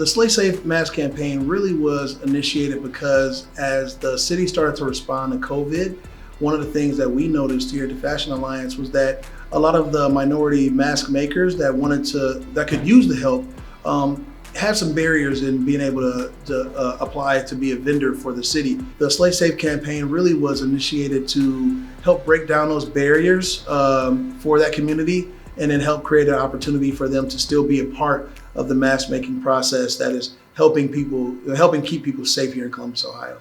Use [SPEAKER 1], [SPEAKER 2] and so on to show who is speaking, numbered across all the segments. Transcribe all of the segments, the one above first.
[SPEAKER 1] The Slay Safe mask campaign really was initiated because as the city started to respond to COVID, one of the things that we noticed here at the Fashion Alliance was that a lot of the minority mask makers that could use the help had some barriers in being able to apply to be a vendor for the city. The Slay Safe campaign really was initiated to help break down those barriers for that community and then help create an opportunity for them to still be a part of the mask making process that is helping keep people safe here in Columbus, Ohio.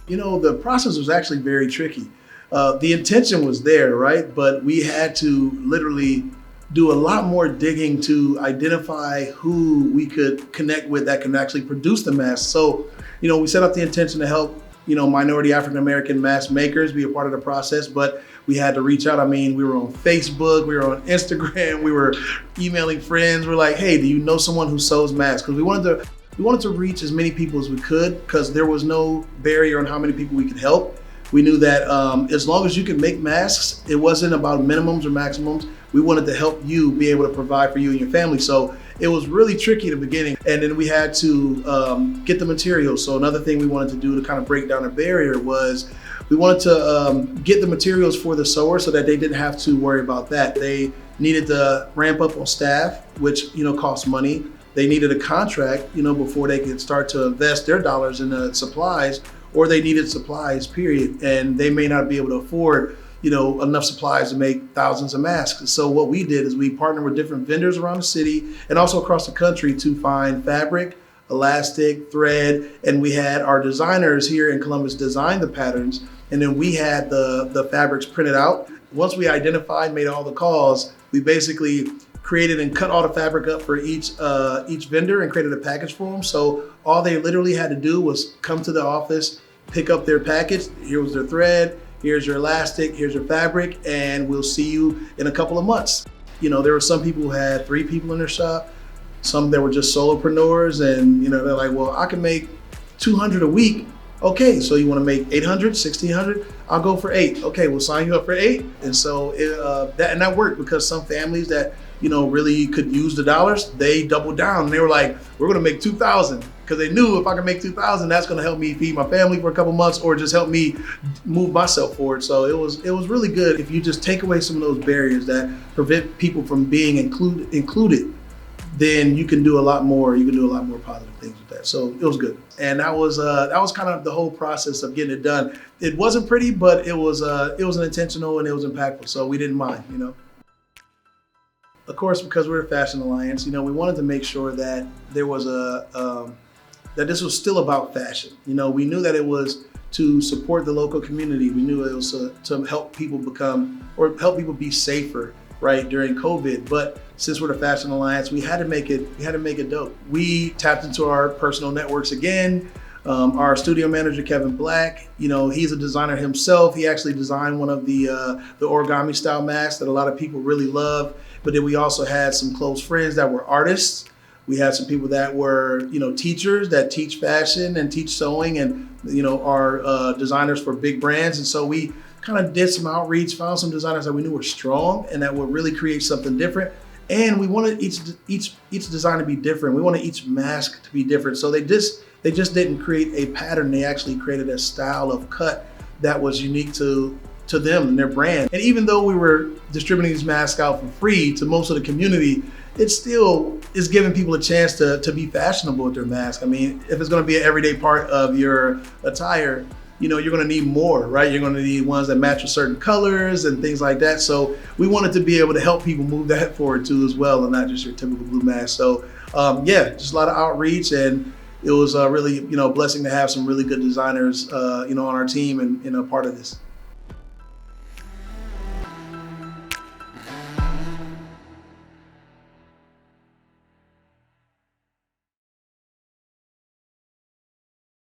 [SPEAKER 1] You know, the process was actually very tricky. The intention was there, right? But we had to literally do a lot more digging to identify who we could connect with that can actually produce the masks. So, we set up the intention to help, minority African-American mask makers be a part of the process, but we had to reach out. I mean, we were on Facebook, we were on Instagram, we were emailing friends. We're like, hey, do you know someone who sews masks? Because we wanted to reach as many people as we could because there was no barrier on how many people we could help. We knew that as long as you could make masks, it wasn't about minimums or maximums. We wanted to help you be able to provide for you and your family. So it was really tricky in the beginning. And then we had to get the materials. So another thing we wanted to do to kind of break down a barrier was we wanted to get the materials for the sewer so that they didn't have to worry about that. They needed to ramp up on staff, which costs money. They needed a contract, before they could start to invest their dollars in the supplies, or they needed supplies, period. And they may not be able to afford, enough supplies to make thousands of masks. So what we did is we partnered with different vendors around the city and also across the country to find fabric, elastic, thread, and we had our designers here in Columbus design the patterns, and then we had the fabrics printed out. Once we identified, made all the calls, we basically created and cut all the fabric up for each vendor and created a package for them. So all they literally had to do was come to the office, pick up their package. Here was their thread, here's your elastic, here's your fabric, and we'll see you in a couple of months. There were some people who had 3 people in their shop, some that were just solopreneurs, and they're like, well, I can make 200 a week. Okay, so you want to make 800, 1600? I'll go for 8. Okay, we'll sign you up for 8. And so that worked because some families that really could use the dollars, they doubled down and they were like, we're gonna make 2,000 because they knew if I can make 2,000, that's gonna help me feed my family for a couple months or just help me move myself forward. So it was really good. If you just take away some of those barriers that prevent people from being included, then you can do a lot more. You can do a lot more positive things with that. So it was good. And that was kind of the whole process of getting it done. It wasn't pretty, but it was an intentional and it was impactful. So we didn't mind, Of course, because we're a Fashion Alliance, we wanted to make sure that there was that this was still about fashion. We knew that it was to support the local community. We knew it was to help people be safer, right, during COVID. But since we're the Fashion Alliance, we had to make it dope. We tapped into our personal networks again. Our studio manager, Kevin Black, he's a designer himself. He actually designed one of the origami style masks that a lot of people really love. But then we also had some close friends that were artists. We had some people that were, teachers that teach fashion and teach sewing and, are designers for big brands. And so we kind of did some outreach, found some designers that we knew were strong and that would really create something different. And we wanted each design to be different. We wanted each mask to be different. So they just didn't create a pattern. They actually created a style of cut that was unique to them and their brand. And even though we were distributing these masks out for free to most of the community, it still is giving people a chance to be fashionable with their mask. I mean, if it's gonna be an everyday part of your attire, you're gonna need more, right? You're gonna need ones that match with certain colors and things like that. So we wanted to be able to help people move that forward too as well, and not just your typical blue mask. So just a lot of outreach, and it was really, a blessing to have some really good designers, on our team and a part of this.